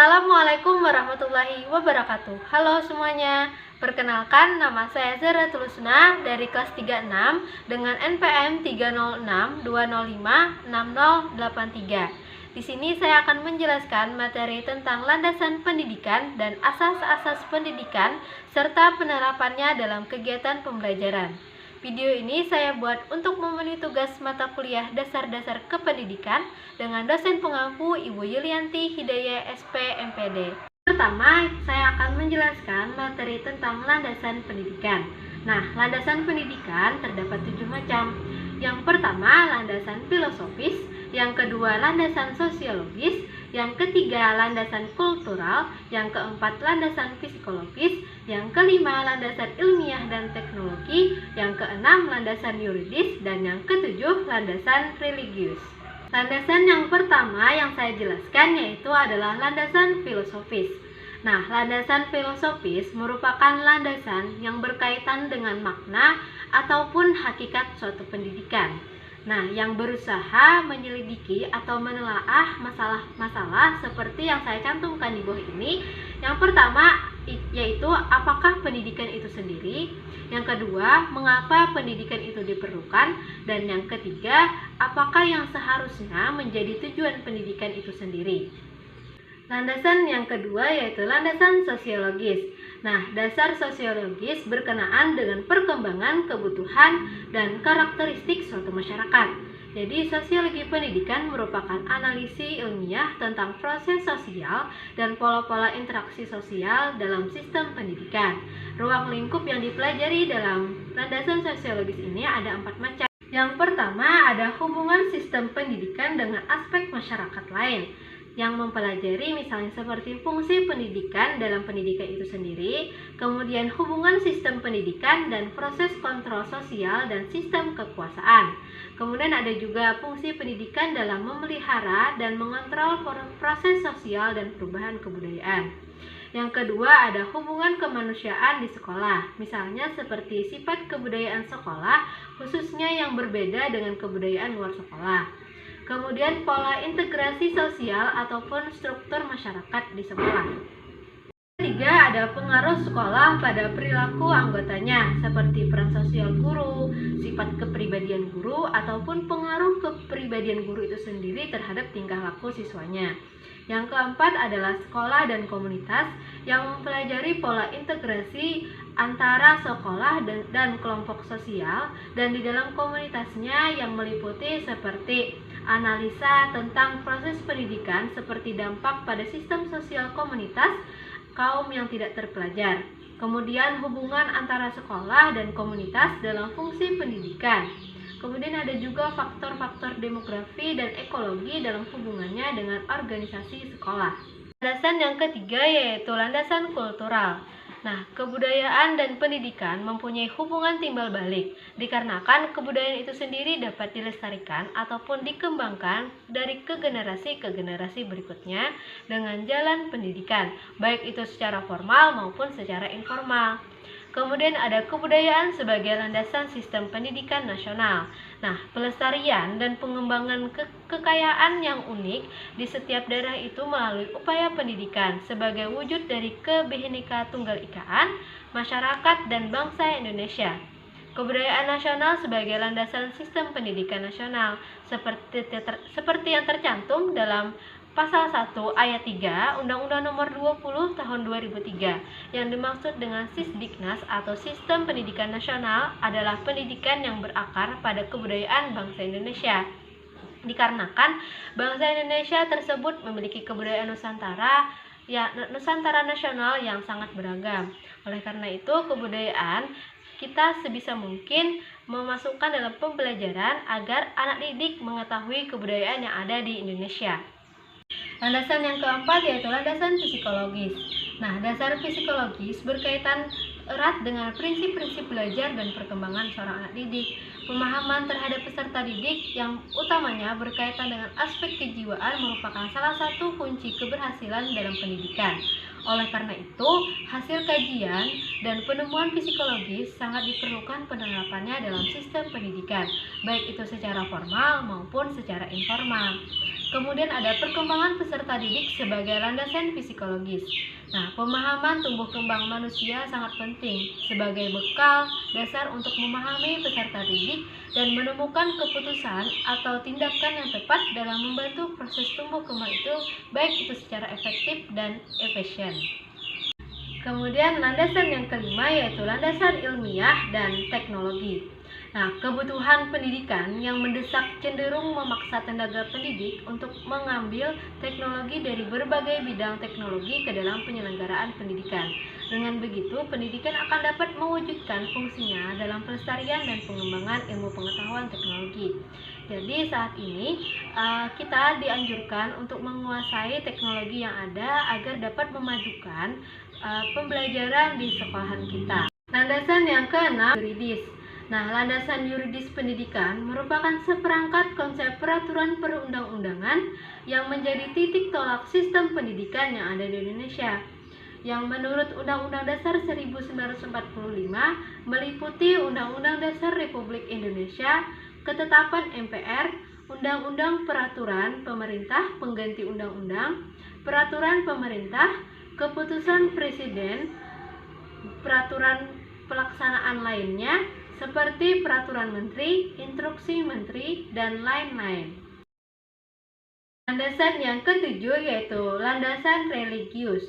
Assalamualaikum warahmatullahi wabarakatuh. Halo semuanya. Perkenalkan, nama saya Zahratul Husna dari kelas 36 dengan NPM 306-205-6083. Di sini saya akan menjelaskan materi tentang landasan pendidikan dan asas-asas pendidikan serta penerapannya dalam kegiatan pembelajaran. Video ini saya buat untuk memenuhi tugas mata kuliah dasar-dasar kependidikan dengan dosen pengampu Ibu Yulianti Hidayah SP MPD. Pertama, saya akan menjelaskan materi tentang landasan pendidikan. Nah, landasan pendidikan terdapat 7 macam. Yang pertama, landasan filosofis, yang kedua, landasan sosiologis, yang ketiga, landasan kultural, yang keempat, landasan psikologis, yang kelima, landasan ilmiah dan teknologi, yang keenam, landasan yuridis, dan yang ketujuh, landasan religius. Landasan yang pertama yang saya jelaskan yaitu adalah landasan filosofis. Nah, landasan filosofis merupakan landasan yang berkaitan dengan makna ataupun hakikat suatu pendidikan. Nah, yang berusaha menyelidiki atau menelaah masalah-masalah seperti yang saya cantumkan di bawah ini. Yang pertama yaitu apakah pendidikan itu sendiri, yang kedua mengapa pendidikan itu diperlukan, dan yang ketiga apakah yang seharusnya menjadi tujuan pendidikan itu sendiri. Landasan yang kedua yaitu landasan sosiologis. Nah, dasar sosiologis berkenaan dengan perkembangan, kebutuhan, dan karakteristik suatu masyarakat. Jadi, sosiologi pendidikan merupakan analisis ilmiah tentang proses sosial dan pola-pola interaksi sosial dalam sistem pendidikan. Ruang lingkup yang dipelajari dalam landasan sosiologis ini ada 4 macam. Yang pertama ada hubungan sistem pendidikan dengan aspek masyarakat lain, yang mempelajari misalnya seperti fungsi pendidikan dalam pendidikan itu sendiri, kemudian hubungan sistem pendidikan dan proses kontrol sosial dan sistem kekuasaan. Kemudian ada juga fungsi pendidikan dalam memelihara dan mengontrol proses sosial dan perubahan kebudayaan. Yang kedua ada hubungan kemanusiaan di sekolah, misalnya seperti sifat kebudayaan sekolah, khususnya yang berbeda dengan kebudayaan luar sekolah. Kemudian pola integrasi sosial ataupun struktur masyarakat di sekolah. Ketiga ada pengaruh sekolah pada perilaku anggotanya seperti peran sosial guru, sifat kepribadian guru, ataupun pengaruh kepribadian guru itu sendiri terhadap tingkah laku siswanya. Yang keempat adalah sekolah dan komunitas yang mempelajari pola integrasi antara sekolah dan kelompok sosial, dan di dalam komunitasnya yang meliputi seperti analisa tentang proses pendidikan seperti dampak pada sistem sosial komunitas kaum yang tidak terpelajar. Kemudian hubungan antara sekolah dan komunitas dalam fungsi pendidikan. Kemudian ada juga faktor-faktor demografi dan ekologi dalam hubungannya dengan organisasi sekolah. Landasan yang ketiga yaitu landasan kultural. Nah, kebudayaan dan pendidikan mempunyai hubungan timbal balik, dikarenakan kebudayaan itu sendiri dapat dilestarikan ataupun dikembangkan dari ke generasi berikutnya dengan jalan pendidikan, baik itu secara formal maupun secara informal. Kemudian ada kebudayaan sebagai landasan sistem pendidikan nasional. Nah, pelestarian dan pengembangan kekayaan yang unik di setiap daerah itu melalui upaya pendidikan sebagai wujud dari kebinekaan tunggal ikaan masyarakat dan bangsa Indonesia. Kebudayaan nasional sebagai landasan sistem pendidikan nasional seperti yang tercantum dalam Pasal 1 Ayat 3 Undang-Undang Nomor 20 Tahun 2003 yang dimaksud dengan Sisdiknas atau Sistem Pendidikan Nasional adalah pendidikan yang berakar pada kebudayaan bangsa Indonesia. Dikarenakan bangsa Indonesia tersebut memiliki kebudayaan Nusantara nasional yang sangat beragam. Oleh karena itu, kebudayaan kita sebisa mungkin memasukkan dalam pembelajaran agar anak didik mengetahui kebudayaan yang ada di Indonesia. Landasan yang keempat yaitu landasan psikologis. Nah, dasar psikologis berkaitan erat dengan prinsip-prinsip belajar dan perkembangan seorang anak didik. Pemahaman terhadap peserta didik yang utamanya berkaitan dengan aspek kejiwaan merupakan salah satu kunci keberhasilan dalam pendidikan. Oleh karena itu, hasil kajian dan penemuan psikologis sangat diperlukan penerapannya dalam sistem pendidikan, baik itu secara formal maupun secara informal. Kemudian ada perkembangan peserta didik sebagai landasan psikologis. Nah, pemahaman tumbuh kembang manusia sangat penting sebagai bekal dasar untuk memahami peserta didik dan menemukan keputusan atau tindakan yang tepat dalam membantu proses tumbuh kembang itu, baik itu secara efektif dan efisien. Kemudian landasan yang kelima yaitu landasan ilmiah dan teknologi. Nah, kebutuhan pendidikan yang mendesak cenderung memaksa tenaga pendidik untuk mengambil teknologi dari berbagai bidang teknologi ke dalam penyelenggaraan pendidikan. Dengan begitu, pendidikan akan dapat mewujudkan fungsinya dalam pelestarian dan pengembangan ilmu pengetahuan teknologi. Jadi saat ini kita dianjurkan untuk menguasai teknologi yang ada agar dapat memajukan pembelajaran di sekolahan kita. Landasan yang keenam, yuridis. Nah, landasan yuridis pendidikan merupakan seperangkat konsep peraturan perundang-undangan yang menjadi titik tolak sistem pendidikan yang ada di Indonesia. Yang menurut Undang-Undang Dasar 1945 meliputi Undang-Undang Dasar Republik Indonesia, Ketetapan MPR, Undang-Undang Peraturan Pemerintah Pengganti Undang-Undang, Peraturan Pemerintah, Keputusan Presiden, Peraturan pelaksanaan lainnya, seperti peraturan menteri, instruksi menteri, dan lain-lain. Landasan yang ketujuh yaitu landasan religius.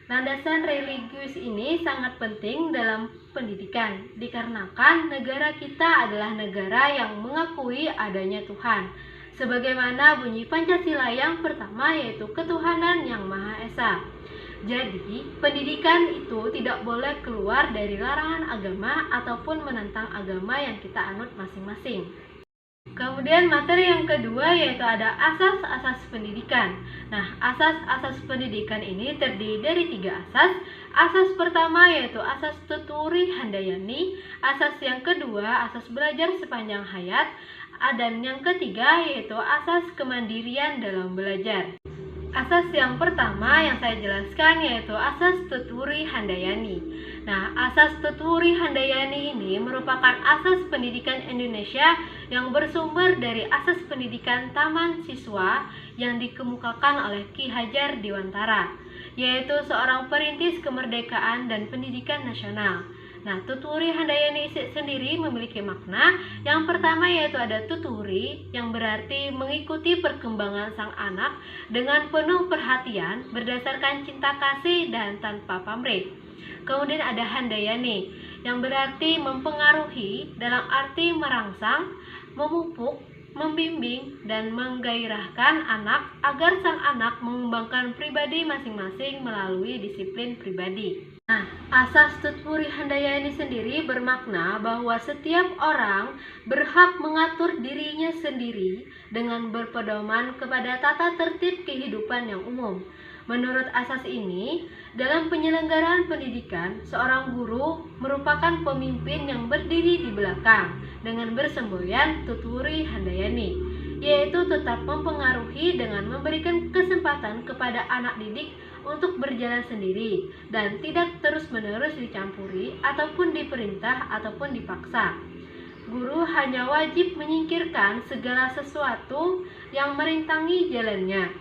Landasan religius ini sangat penting dalam pendidikan, dikarenakan negara kita adalah negara yang mengakui adanya Tuhan. Sebagaimana bunyi Pancasila yang pertama yaitu ketuhanan yang Maha Esa. Jadi, pendidikan itu tidak boleh keluar dari larangan agama ataupun menentang agama yang kita anut masing-masing. Kemudian materi yang kedua yaitu ada asas-asas pendidikan. Nah, asas-asas pendidikan ini terdiri dari 3 asas. Asas pertama yaitu asas Tuturi Handayani, asas yang kedua asas belajar sepanjang hayat, dan yang ketiga yaitu asas kemandirian dalam belajar. Asas yang pertama yang saya jelaskan yaitu asas Tuturi Handayani. Nah, asas Tuturi Handayani ini merupakan asas pendidikan Indonesia yang bersumber dari asas pendidikan Taman Siswa yang dikemukakan oleh Ki Hajar Dewantara, yaitu seorang perintis kemerdekaan dan pendidikan nasional. Nah, Tuturi Handayani sendiri memiliki makna. Yang pertama yaitu ada tuturi, yang berarti mengikuti perkembangan sang anak dengan penuh perhatian berdasarkan cinta kasih dan tanpa pamrih. Kemudian ada Handayani, yang berarti mempengaruhi dalam arti merangsang, memupuk, membimbing, dan menggairahkan anak agar sang anak mengembangkan pribadi masing-masing melalui disiplin pribadi. Nah, asas Tuturi Handayani sendiri bermakna bahwa setiap orang berhak mengatur dirinya sendiri dengan berpedoman kepada tata tertib kehidupan yang umum. Menurut asas ini, dalam penyelenggaraan pendidikan, seorang guru merupakan pemimpin yang berdiri di belakang dengan bersemboyan Tuturi Handayani, yaitu tetap mempengaruhi dengan memberikan kesempatan kepada anak didik untuk berjalan sendiri dan tidak terus-menerus dicampuri ataupun diperintah ataupun dipaksa. Guru hanya wajib menyingkirkan segala sesuatu yang merintangi jalannya,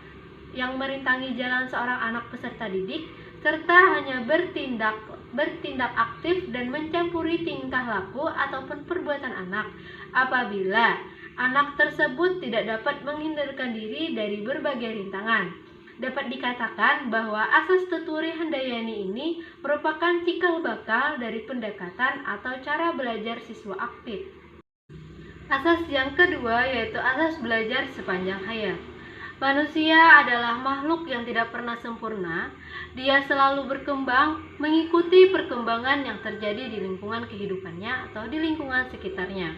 yang merintangi jalan seorang anak peserta didik, serta hanya bertindak aktif dan mencampuri tingkah laku ataupun perbuatan anak apabila anak tersebut tidak dapat menghindarkan diri dari berbagai rintangan. Dapat dikatakan bahwa asas Tuturi Handayani ini merupakan cikal bakal dari pendekatan atau cara belajar siswa aktif. Asas yang kedua yaitu asas belajar sepanjang hayat. Manusia adalah makhluk yang tidak pernah sempurna. Dia selalu berkembang mengikuti perkembangan yang terjadi di lingkungan kehidupannya atau di lingkungan sekitarnya.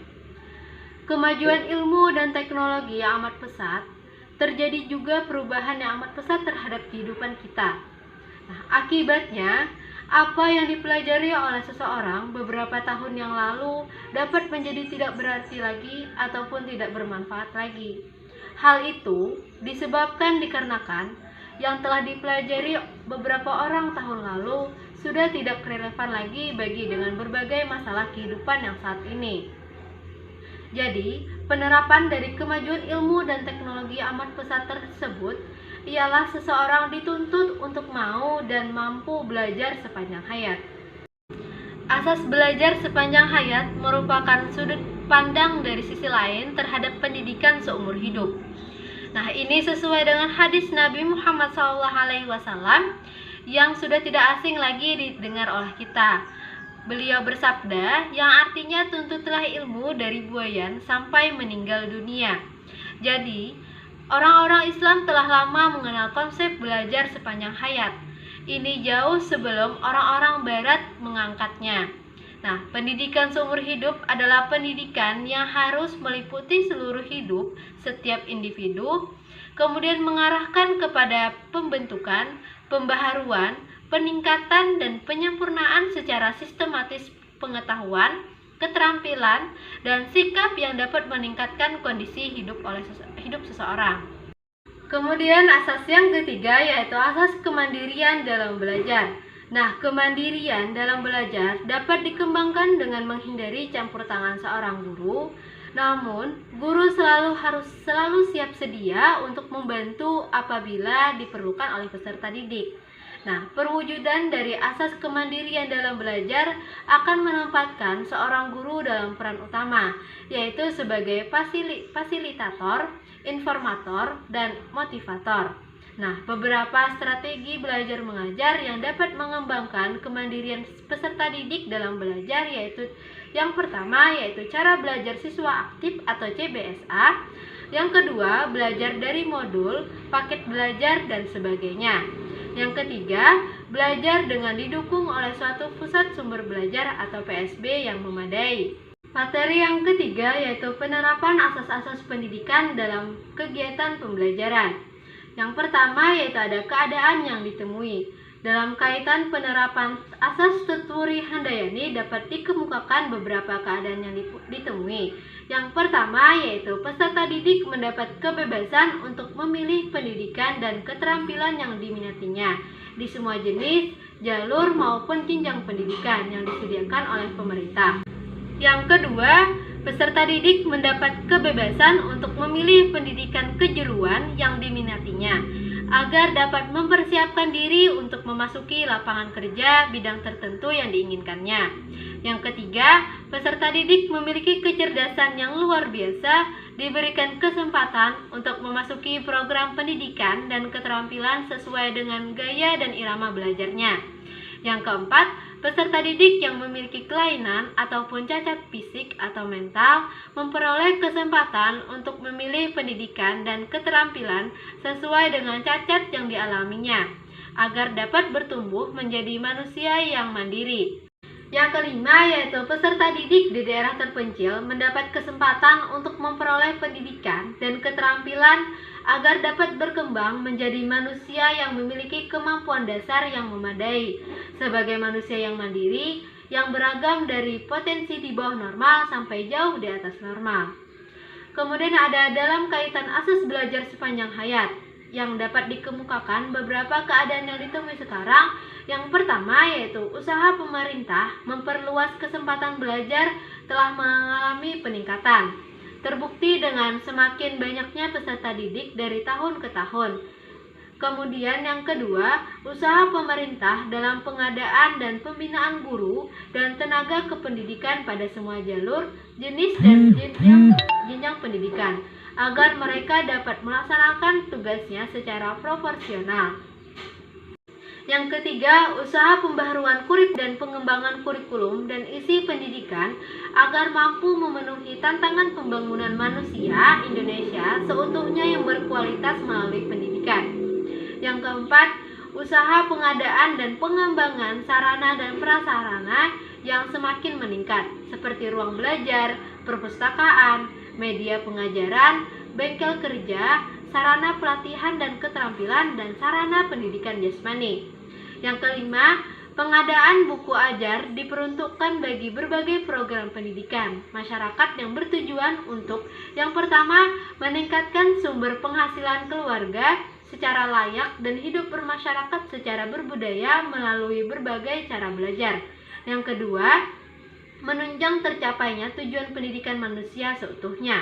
Kemajuan ilmu dan teknologi yang amat pesat, terjadi juga perubahan yang amat pesat terhadap kehidupan kita. Nah, akibatnya, apa yang dipelajari oleh seseorang beberapa tahun yang lalu dapat menjadi tidak berarti lagi ataupun tidak bermanfaat lagi. Hal itu disebabkan dikarenakan yang telah dipelajari beberapa orang tahun lalu sudah tidak relevan lagi bagi dengan berbagai masalah kehidupan yang saat ini. Jadi, Penerapan dari kemajuan ilmu dan teknologi amat pesat tersebut ialah seseorang dituntut untuk mau dan mampu belajar sepanjang hayat. Asas belajar sepanjang hayat merupakan sudut pandang dari sisi lain terhadap pendidikan seumur hidup. Nah, ini sesuai dengan hadis Nabi Muhammad SAW yang sudah tidak asing lagi didengar oleh kita. Beliau bersabda, yang artinya tuntutlah ilmu dari buayan sampai meninggal dunia. Jadi, orang-orang Islam telah lama mengenal konsep belajar sepanjang hayat. Ini jauh sebelum orang-orang Barat mengangkatnya. Nah, pendidikan seumur hidup adalah pendidikan yang harus meliputi seluruh hidup setiap individu, kemudian mengarahkan kepada pembentukan, pembaharuan, peningkatan dan penyempurnaan secara sistematis pengetahuan, keterampilan, dan sikap yang dapat meningkatkan kondisi hidup seseorang. Kemudian asas yang ketiga yaitu asas kemandirian dalam belajar. Nah, kemandirian dalam belajar dapat dikembangkan dengan menghindari campur tangan seorang guru. Namun, guru harus selalu siap sedia untuk membantu apabila diperlukan oleh peserta didik. Nah, perwujudan dari asas kemandirian dalam belajar akan menempatkan seorang guru dalam peran utama, yaitu sebagai fasilitator, informator, dan motivator. Nah, beberapa strategi belajar mengajar yang dapat mengembangkan kemandirian peserta didik dalam belajar yaitu yang pertama yaitu cara belajar siswa aktif atau CBSA, yang kedua belajar dari modul, paket belajar, dan sebagainya. Yang ketiga, belajar dengan didukung oleh suatu pusat sumber belajar atau PSB yang memadai. Materi yang ketiga yaitu penerapan asas-asas pendidikan dalam kegiatan pembelajaran. Yang pertama yaitu ada keadaan yang ditemui. Dalam kaitan penerapan asas Tutwuri Handayani dapat dikemukakan beberapa keadaan yang ditemui. Yang pertama yaitu peserta didik mendapat kebebasan untuk memilih pendidikan dan keterampilan yang diminatinya di semua jenis, jalur maupun jenjang pendidikan yang disediakan oleh pemerintah. Yang kedua, peserta didik mendapat kebebasan untuk memilih pendidikan kejuruan yang diminatinya agar dapat mempersiapkan diri untuk memasuki lapangan kerja bidang tertentu yang diinginkannya. Yang ketiga, peserta didik memiliki kecerdasan yang luar biasa, diberikan kesempatan untuk memasuki program pendidikan dan keterampilan sesuai dengan gaya dan irama belajarnya. Yang keempat, peserta didik yang memiliki kelainan ataupun cacat fisik atau mental memperoleh kesempatan untuk memilih pendidikan dan keterampilan sesuai dengan cacat yang dialaminya, agar dapat bertumbuh menjadi manusia yang mandiri. Yang kelima yaitu peserta didik di daerah terpencil mendapat kesempatan untuk memperoleh pendidikan dan keterampilan agar dapat berkembang menjadi manusia yang memiliki kemampuan dasar yang memadai sebagai manusia yang mandiri, yang beragam dari potensi di bawah normal sampai jauh di atas normal. Kemudian ada dalam kaitan asas belajar sepanjang hayat yang dapat dikemukakan beberapa keadaan yang ditemui sekarang. Yang pertama yaitu usaha pemerintah memperluas kesempatan belajar telah mengalami peningkatan, terbukti dengan semakin banyaknya peserta didik dari tahun ke tahun. Kemudian yang kedua, usaha pemerintah dalam pengadaan dan pembinaan guru dan tenaga kependidikan pada semua jalur, jenis dan jenjang pendidikan agar mereka dapat melaksanakan tugasnya secara proporsional. Yang ketiga, usaha pembaharuan dan pengembangan kurikulum dan isi pendidikan agar mampu memenuhi tantangan pembangunan manusia Indonesia seutuhnya yang berkualitas melalui pendidikan. Yang keempat, usaha pengadaan dan pengembangan sarana dan prasarana yang semakin meningkat, seperti ruang belajar, perpustakaan, media pengajaran, bengkel kerja, sarana pelatihan dan keterampilan, dan sarana pendidikan jasmani. Yang kelima, pengadaan buku ajar diperuntukkan bagi berbagai program pendidikan masyarakat yang bertujuan untuk yang pertama, meningkatkan sumber penghasilan keluarga secara layak dan hidup bermasyarakat secara berbudaya melalui berbagai cara belajar. Yang kedua, menunjang tercapainya tujuan pendidikan manusia seutuhnya.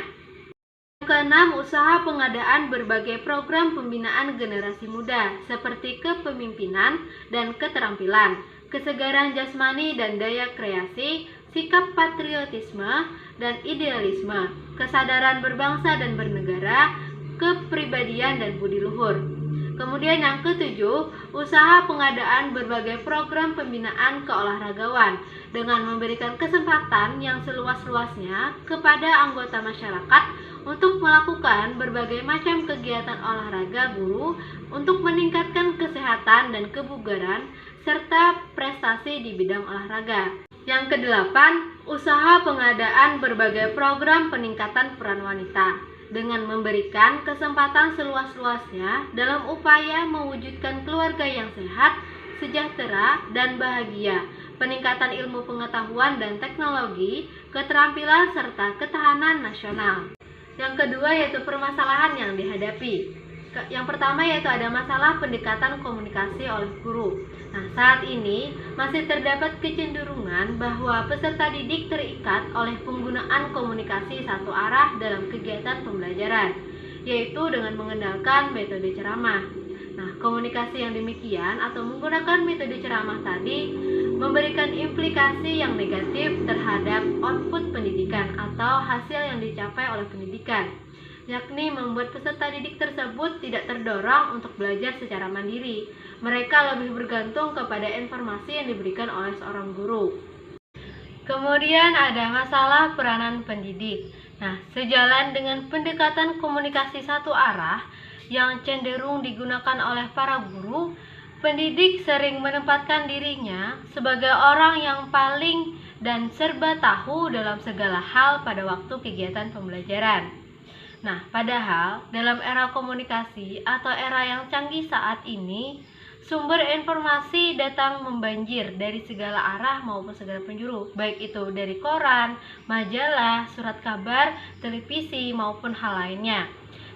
Keenam, usaha pengadaan berbagai program pembinaan generasi muda seperti kepemimpinan dan keterampilan, kesegaran jasmani dan daya kreasi, sikap patriotisme dan idealisme, kesadaran berbangsa dan bernegara, kepribadian dan budi luhur. Kemudian yang ketujuh, usaha pengadaan berbagai program pembinaan keolahragawan dengan memberikan kesempatan yang seluas-luasnya kepada anggota masyarakat untuk melakukan berbagai macam kegiatan olahraga guru untuk meningkatkan kesehatan dan kebugaran serta prestasi di bidang olahraga. Yang kedelapan, usaha pengadaan berbagai program peningkatan peran wanita dengan memberikan kesempatan seluas-luasnya dalam upaya mewujudkan keluarga yang sehat, sejahtera, dan bahagia, peningkatan ilmu pengetahuan dan teknologi, keterampilan, serta ketahanan nasional. Yang kedua yaitu permasalahan yang dihadapi. Yang pertama yaitu ada masalah pendekatan komunikasi oleh guru. Nah, saat ini masih terdapat kecenderungan bahwa peserta didik terikat oleh penggunaan komunikasi satu arah dalam kegiatan pembelajaran, yaitu dengan mengandalkan metode ceramah. Nah, komunikasi yang demikian atau menggunakan metode ceramah tadi memberikan implikasi yang negatif terhadap output pendidikan atau hasil yang dicapai oleh pendidikan, yakni membuat peserta didik tersebut tidak terdorong untuk belajar secara mandiri. Mereka lebih bergantung kepada informasi yang diberikan oleh seorang guru. Kemudian ada masalah peranan pendidik. Nah, sejalan dengan pendekatan komunikasi satu arah yang cenderung digunakan oleh para guru, pendidik sering menempatkan dirinya sebagai orang yang paling dan serba tahu dalam segala hal pada waktu kegiatan pembelajaran. Nah, padahal dalam era komunikasi atau era yang canggih saat ini, sumber informasi datang membanjir dari segala arah maupun segala penjuru, baik itu dari koran, majalah, surat kabar, televisi, maupun hal lainnya.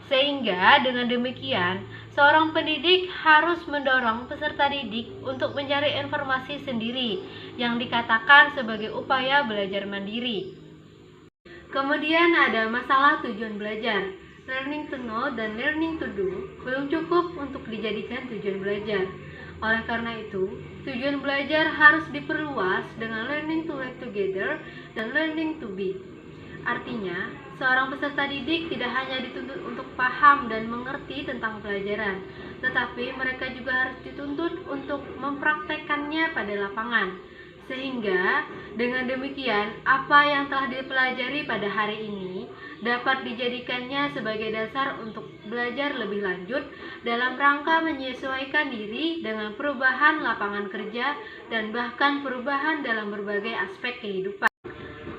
Sehingga dengan demikian, seorang pendidik harus mendorong peserta didik untuk mencari informasi sendiri yang dikatakan sebagai upaya belajar mandiri. Kemudian ada masalah tujuan belajar. Learning to know dan learning to do belum cukup untuk dijadikan tujuan belajar. Oleh karena itu, tujuan belajar harus diperluas dengan learning to live together dan learning to be. Artinya, seorang peserta didik tidak hanya dituntut untuk paham dan mengerti tentang pelajaran, tetapi mereka juga harus dituntut untuk mempraktekkannya pada lapangan. Sehingga dengan demikian, apa yang telah dipelajari pada hari ini dapat dijadikannya sebagai dasar untuk belajar lebih lanjut dalam rangka menyesuaikan diri dengan perubahan lapangan kerja dan bahkan perubahan dalam berbagai aspek kehidupan.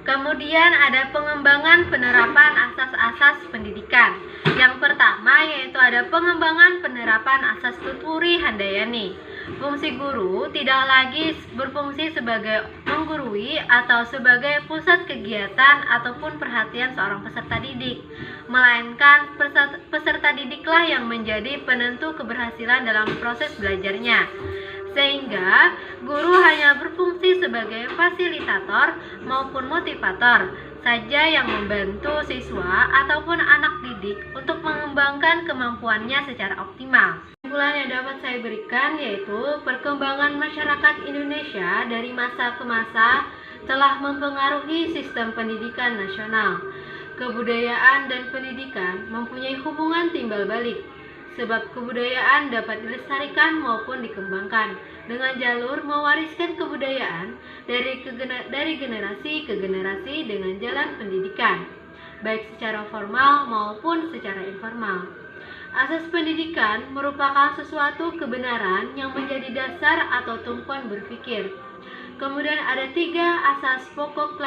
Kemudian ada pengembangan penerapan asas-asas pendidikan. Yang pertama yaitu ada pengembangan penerapan asas Tutwuri Handayani. Fungsi guru tidak lagi berfungsi sebagai menggurui atau sebagai pusat kegiatan ataupun perhatian seorang peserta didik, melainkan peserta didiklah yang menjadi penentu keberhasilan dalam proses belajarnya. Sehingga guru hanya berfungsi sebagai fasilitator maupun motivator saja yang membantu siswa ataupun anak didik untuk mengembangkan kemampuannya secara optimal. Kesimpulan yang dapat saya berikan yaitu perkembangan masyarakat Indonesia dari masa ke masa telah mempengaruhi sistem pendidikan nasional. Kebudayaan dan pendidikan mempunyai hubungan timbal balik, sebab kebudayaan dapat dilestarikan maupun dikembangkan dengan jalur mewariskan kebudayaan dari generasi ke generasi dengan jalan pendidikan, baik secara formal maupun secara informal. Asas pendidikan merupakan sesuatu kebenaran yang menjadi dasar atau tumpuan berpikir. Kemudian ada 3 asas pokok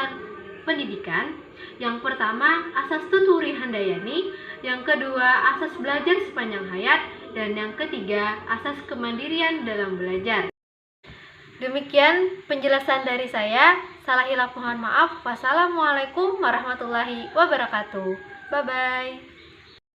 pendidikan. Yang pertama, asas Tutwuri Handayani. Yang kedua, asas belajar sepanjang hayat. Dan yang ketiga, asas kemandirian dalam belajar. Demikian penjelasan dari saya. Salah hilaf mohon maaf. Wassalamualaikum warahmatullahi wabarakatuh. Bye-bye.